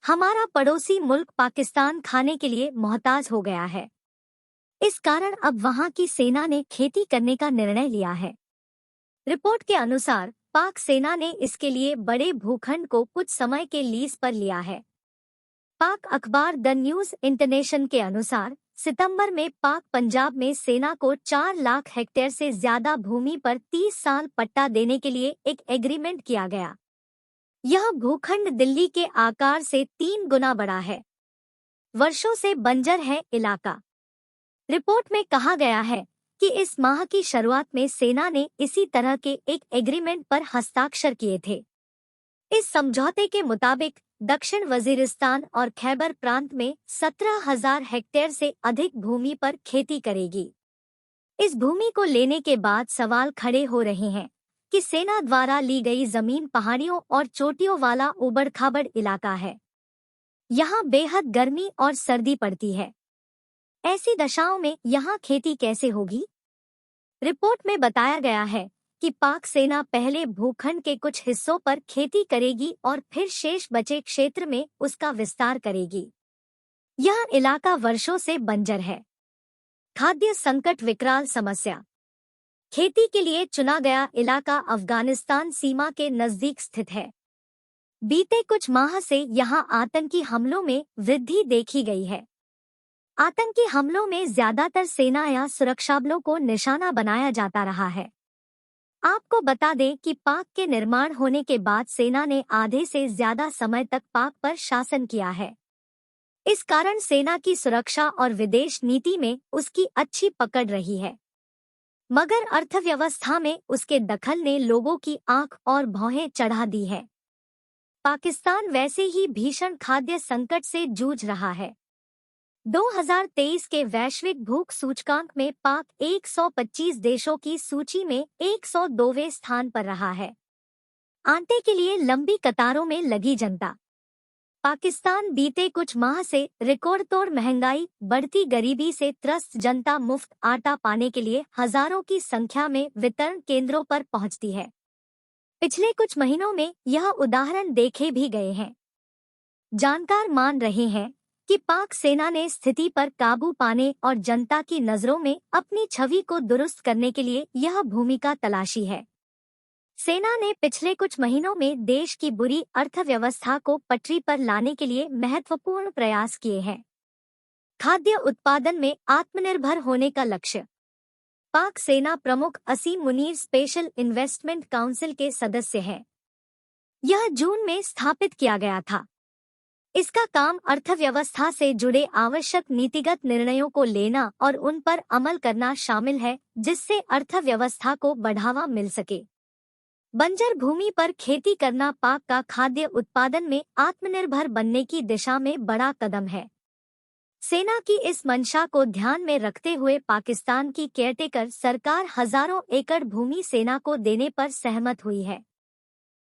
हमारा पड़ोसी मुल्क पाकिस्तान खाने के लिए मोहताज हो गया है। इस कारण अब वहां की सेना ने खेती करने का निर्णय लिया है। रिपोर्ट के अनुसार पाक सेना ने इसके लिए बड़े भूखंड को कुछ समय के लीज पर लिया है। पाक अखबार द न्यूज इंटरनेशनल के अनुसार सितंबर में पाक पंजाब में सेना को 4 लाख हेक्टेयर से ज्यादा भूमि पर 30 साल पट्टा देने के लिए एक एग्रीमेंट किया गया। यह भूखंड दिल्ली के आकार से 3 गुना बड़ा है। वर्षों से बंजर है इलाका। रिपोर्ट में कहा गया है कि इस माह की शुरुआत में सेना ने इसी तरह के एक एग्रीमेंट पर हस्ताक्षर किए थे। इस समझौते के मुताबिक दक्षिण वजीरिस्तान और खैबर प्रांत में 17,000 हेक्टेयर से अधिक भूमि पर खेती करेगी। इस भूमि को लेने के बाद सवाल खड़े हो रहे हैं कि सेना द्वारा ली गई जमीन पहाड़ियों और चोटियों वाला उबड़-खाबड़ इलाका है। यहाँ बेहद गर्मी और सर्दी पड़ती है। ऐसी दशाओं में यहाँ खेती कैसे होगी? रिपोर्ट में बताया गया है कि पाक सेना पहले भूखंड के कुछ हिस्सों पर खेती करेगी और फिर शेष बचे क्षेत्र में उसका विस्तार करेगी। यह इलाका वर्षों से बंजर है। खाद्य संकट विकराल समस्या। खेती के लिए चुना गया इलाका अफगानिस्तान सीमा के नजदीक स्थित है। बीते कुछ माह से यहां आतंकी हमलों में वृद्धि देखी गई है। आतंकी हमलों में ज्यादातर सेना या सुरक्षाबलों को निशाना बनाया जाता रहा है। आपको बता दें कि पाक के निर्माण होने के बाद सेना ने आधे से ज्यादा समय तक पाक पर शासन किया है। इस कारण सेना की सुरक्षा और विदेश नीति में उसकी अच्छी पकड़ रही है। मगर अर्थव्यवस्था में उसके दखल ने लोगों की आंख और भौहें चढ़ा दी है। पाकिस्तान वैसे ही भीषण खाद्य संकट से जूझ रहा है। 2023 के वैश्विक भूख सूचकांक में पाक 125 देशों की सूची में 102वें स्थान पर रहा है। आटे के लिए लंबी कतारों में लगी जनता। पाकिस्तान बीते कुछ माह से रिकॉर्ड तोड़ महंगाई, बढ़ती गरीबी से त्रस्त जनता मुफ्त आटा पाने के लिए हजारों की संख्या में वितरण केंद्रों पर पहुंचती है। पिछले कुछ महीनों में यह उदाहरण देखे भी गए हैं। जानकार मान रहे हैं कि पाक सेना ने स्थिति पर काबू पाने और जनता की नजरों में अपनी छवि को दुरुस्त करने के लिए यह भूमिका तलाशी है। सेना ने पिछले कुछ महीनों में देश की बुरी अर्थव्यवस्था को पटरी पर लाने के लिए महत्वपूर्ण प्रयास किए हैं। खाद्य उत्पादन में आत्मनिर्भर होने का लक्ष्य। पाक सेना प्रमुख असीम मुनीर स्पेशल इन्वेस्टमेंट काउंसिल के सदस्य हैं। यह जून में स्थापित किया गया था। इसका काम अर्थव्यवस्था से जुड़े आवश्यक नीतिगत निर्णयों को लेना और उन पर अमल करना शामिल है, जिससे अर्थव्यवस्था को बढ़ावा मिल सके। बंजर भूमि पर खेती करना पाक का खाद्य उत्पादन में आत्मनिर्भर बनने की दिशा में बड़ा कदम है। सेना की इस मंशा को ध्यान में रखते हुए पाकिस्तान की केयरटेकर सरकार हजारों एकड़ भूमि सेना को देने पर सहमत हुई है।